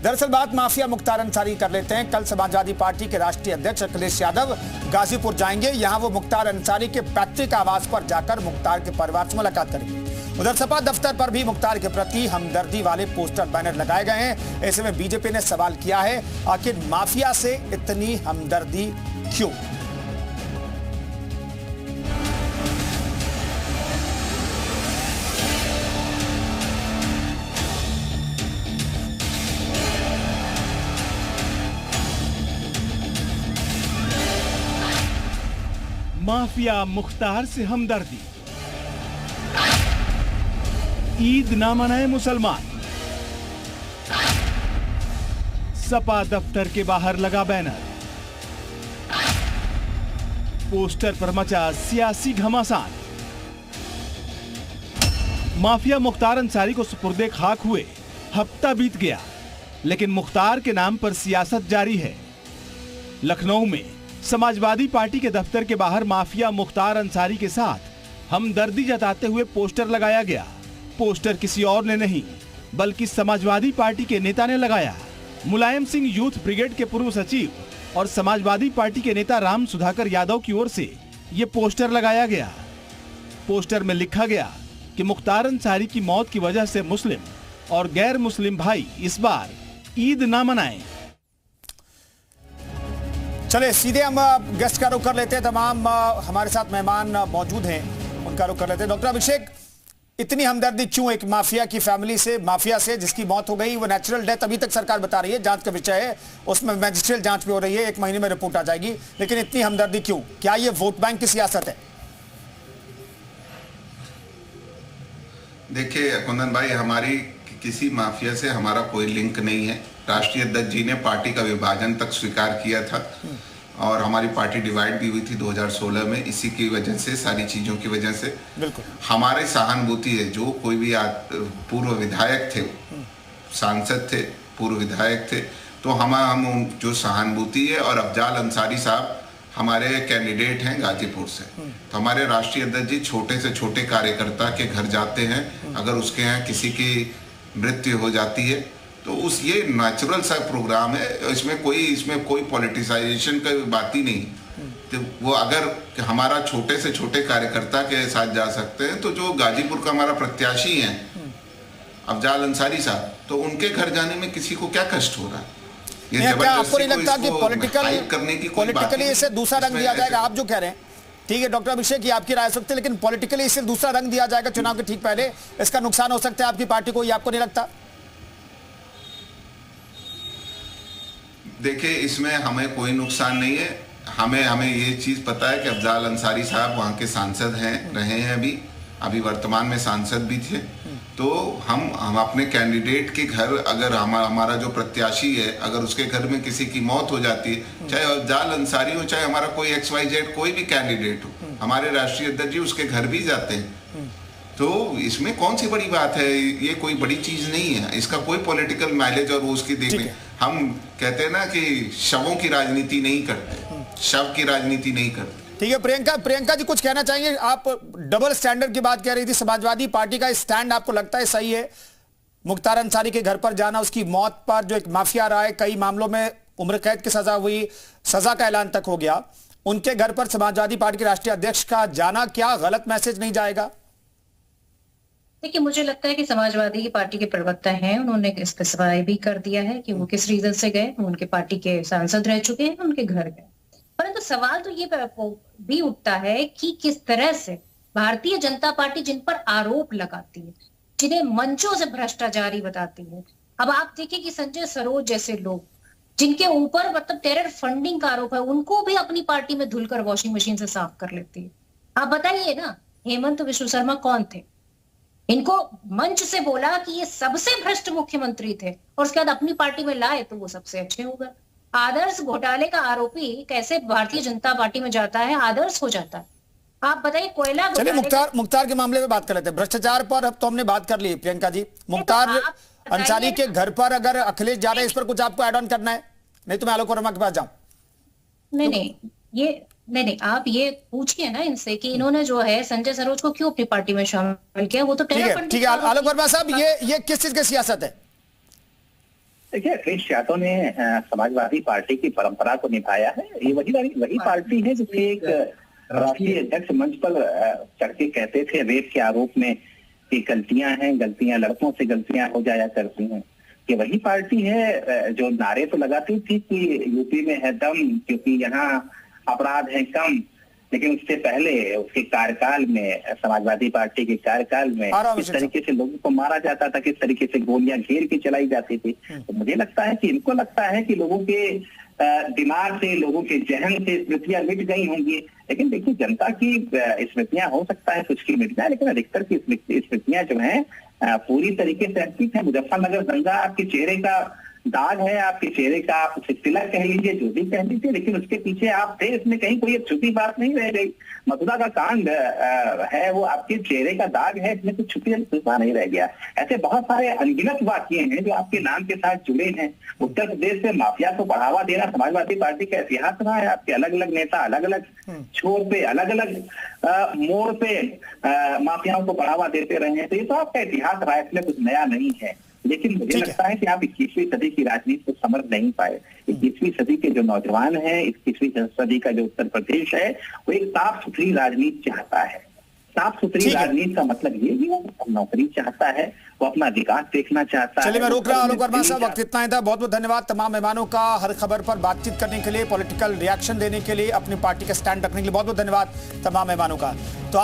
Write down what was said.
दरअसल बात माफिया मुख्तार अंसारी कर लेते हैं। कल समाजवादी पार्टी के राष्ट्रीय अध्यक्ष अखिलेश यादव गाजीपुर जाएंगे। यहां वो मुख्तार अंसारी के पैतृक आवास पर जाकर मुख्तार के परिवार से मुलाकात करेंगे। उधर सपा दफ्तर पर भी मुख्तार के प्रति हमदर्दी वाले पोस्टर बैनर लगाए गए हैं। ऐसे में बीजेपी ने सवाल किया है, आखिर माफिया से इतनी हमदर्दी क्यों? माफिया मुख्तार से हमदर्दी, ईद ना मनाए मुसलमान, सपा दफ्तर के बाहर लगा बैनर, पोस्टर पर मचा सियासी घमासान। माफिया मुख्तार अंसारी को सुपुर्दे खाक हुए हफ्ता बीत गया, लेकिन मुख्तार के नाम पर सियासत जारी है। लखनऊ में समाजवादी पार्टी के दफ्तर के बाहर माफिया मुख्तार अंसारी के साथ हमदर्दी जताते हुए पोस्टर लगाया गया। पोस्टर किसी और ने नहीं बल्कि समाजवादी पार्टी के नेता ने लगाया। मुलायम सिंह यूथ ब्रिगेड के पूर्व सचिव और समाजवादी पार्टी के नेता राम सुधाकर यादव की ओर से ये पोस्टर लगाया गया। पोस्टर में लिखा गया कि मुख्तार अंसारी की मौत की वजह से मुस्लिम और गैर मुस्लिम भाई इस बार ईद ना मनाएं। चले सीधे हम गेस्ट का रुख कर लेते हैं। तमाम हमारे साथ मेहमान मौजूद हैं, उनका रुख कर लेते हैं। डॉक्टर अभिषेक, इतनी हमदर्दी क्यों एक माफिया की फैमिली से, माफिया से जिसकी मौत हो गई? वो नेचुरल डेथ अभी तक सरकार बता रही है, जांच का विषय है, उसमें मैजिस्ट्रेट जांच भी हो रही है, 1 महीने में रिपोर्ट आ जाएगी, लेकिन इतनी हमदर्दी क्यों? क्या ये वोट बैंक की सियासत है? देखिए कुंदन भाई, हमारी किसी माफिया से हमारा कोई लिंक नहीं है। राष्ट्रीय अध्यक्ष जी ने पार्टी का विभाजन तक स्वीकार किया था और हमारी पार्टी डिवाइड भी हुई थी 2016 में। इसी की वजह से, सारी चीज़ों की वजह से बिल्कुल हमारी सहानुभूति है। जो कोई भी पूर्व विधायक थे, सांसद थे, पूर्व विधायक थे, तो हम जो सहानुभूति है। और अफजाल अंसारी साहब हमारे कैंडिडेट हैं गाजीपुर से, तो हमारे राष्ट्रीय अध्यक्ष जी छोटे से छोटे कार्यकर्ता के घर जाते हैं। अगर उसके यहाँ किसी की मृत्यु हो जाती है तो ये नेचुरल सा प्रोग्राम है, इसमें कोई पॉलिटिसाइजेशन का बात ही नहीं। तो वो अगर हमारा छोटे से छोटे कार्यकर्ता के साथ जा सकते हैं, तो जो गाजीपुर का हमारा प्रत्याशी है अफजाल अंसारी साहब, तो उनके घर जाने में किसी को क्या कष्ट हो रहा है? ये क्या आपको नहीं लगता कि पॉलिटिकली इसे दूसरा रंग दिया जाएगा? आप जो कह रहे हैं ठीक है डॉक्टर अभिषेक, ये आपकी राय सकते, लेकिन पॉलिटिकली इसे दूसरा रंग दिया जाएगा चुनाव के ठीक पहले, इसका नुकसान हो सकता है आपकी पार्टी को, ये आपको नहीं लगता? देखिए, इसमें हमें कोई नुकसान नहीं है। हमें ये चीज पता है कि अफजाल अंसारी साहब वहाँ के सांसद रहे हैं, अभी वर्तमान में सांसद भी थे। तो हम अपने कैंडिडेट के घर, अगर हमारा जो प्रत्याशी है, अगर उसके घर में किसी की मौत हो जाती है, चाहे अफजाल अंसारी हो, चाहे हमारा कोई XYZ कोई भी कैंडिडेट हो, हमारे राष्ट्रीय अध्यक्ष जी उसके घर भी जाते हैं। तो इसमें कौन सी बड़ी बात है? ये कोई बड़ी चीज नहीं है, इसका कोई पॉलिटिकल माइलेज और वो उसकी देख। हम कहते हैं ना कि शवों की राजनीति नहीं करते, शव की राजनीति नहीं करते। ठीक है प्रियंका जी कुछ कहना चाहेंगे? आप डबल स्टैंडर्ड की बात कह रही थी, समाजवादी पार्टी का स्टैंड आपको लगता है सही है? मुख्तार अंसारी के घर पर जाना, उसकी मौत पर जो एक माफिया रहा है, कई मामलों में उम्र कैद की सजा हुई, सजा का ऐलान तक हो गया, उनके घर पर समाजवादी पार्टी के राष्ट्रीय अध्यक्ष का जाना क्या गलत मैसेज नहीं जाएगा? देखिए, मुझे लगता है कि समाजवादी पार्टी के प्रवक्ता हैं, उन्होंने स्पेसिफाई भी कर दिया है कि वो किस रीजन से गए। उनके पार्टी के सांसद रह चुके हैं, उनके घर गए। परंतु सवाल तो ये भी उठता है कि किस तरह से भारतीय जनता पार्टी जिन पर आरोप लगाती है, जिन्हें मंचों से भ्रष्टाचारी बताती है। अब आप देखिए कि संजय सरोज जैसे लोग जिनके ऊपर मतलब टेरर फंडिंग का आरोप है, उनको भी अपनी पार्टी में धुलकर वॉशिंग मशीन से साफ कर लेती है। आप बताइए ना, हेमंत विश्व शर्मा कौन थे? इनको मंच से बोला कि ये सबसे भ्रष्ट मुख्यमंत्री थे और उसके बाद अपनी पार्टी में लाए तो वो सबसे अच्छे हो गए। आदर्श घोटाले का आरोपी कैसे भारतीय जनता पार्टी में जाता है, आदर्श हो जाता है? आप बताइए। कोयला चलिए मुख्तार के मामले में बात कर लेते हैं। भ्रष्टाचार पर अब तो हमने बात कर ली प्रियंका जी। मुख्तार अंसारी के घर पर अगर अखिलेश जा रहे हैं, इस पर कुछ आपको ऐड ऑन करना है? नहीं तो मैं आलोक वर्मा के पास जाऊं। नहीं, आप ये पूछिए ना इनसे कि इन्होंने जो है संजय सरोज को क्यों अपनी पार्टी में शामिल किया। वो तो ठीक है आलोक वर्मा साहब, ये किस चीज की सियासत है? देखिए, अखिलेश यादव ने समाजवादी पार्टी की परंपरा को निभाया है। ये वही पार्टी है जिसके एक राष्ट्रीय अध्यक्ष मंच पर चढ़ के कहते थे रेप के आरोप में कि गलतियां हैं, गलतियां लड़कों से गलतियां हो जाया करती हैं। ये वही पार्टी है जो नारे तो लगाती थी कि यूपी में है दम क्योंकि यहाँ अपराध है कम, लेकिन उससे पहले उसके कार्यकाल में, समाजवादी पार्टी के कार्यकाल में किस तरीके से लोगों को मारा जाता था, किस तरीके से गोलियां घेर के चलाई जाती थी। तो मुझे लगता है कि इनको लगता है कि लोगों के दिमाग से, लोगों के जहन से स्मृतियां मिट गई होंगी। लेकिन देखिए, जनता की स्मृतियां हो सकता है कुछ की मिट जाए, लेकिन अधिकतर की स्मृतियां जो है पूरी तरीके से अंकित है। मुजफ्फरनगर दंगा आपके चेहरे का दाग है, आपके चेहरे का आप उसे तिलक कह लीजिए, जो भी कह लीजिए, लेकिन उसके पीछे आप थे, इसमें कहीं कोई एक छुपी बात नहीं रह गई। मथुरा का कांड है वो आपके चेहरे का दाग है, इसमें कुछ छुपा नहीं रह गया। ऐसे बहुत सारे अनगिनत वाक्य हैं जो आपके नाम के साथ जुड़े हैं। उत्तर प्रदेश में माफिया को बढ़ावा देना समाजवादी पार्टी का इतिहास रहा है। आपके अलग अलग नेता अलग अलग छोर पे, अलग अलग मोड़ पे माफियाओं को बढ़ावा देते रहे हैं। तो ये तो आपका इतिहास रहा है, इसमें कुछ नया नहीं है। लेकिन मुझे लगता है कि आप 21वीं सदी की राजनीति को समझ नहीं पाए। 21वीं सदी के जो नौजवान हैं, 21वीं सदी का जो उत्तर प्रदेश है, वो एक साफ सुथरी राजनीति चाहता है। साफ सुथरी राजनीति का मतलब ये कि वो नौकरी चाहता है, वो अपना विकास देखना चाहता है। चलिए, मैं रोक रहा हूं आलोक वर्मा साहब, वक्त इतना ही था। बहुत बहुत धन्यवाद तमाम मेहमानों का हर खबर पर बातचीत करने के लिए, पॉलिटिकल रिएक्शन देने के लिए, अपनी पार्टी का स्टैंड रखने के लिए बहुत बहुत धन्यवाद तमाम मेहमानों का। तो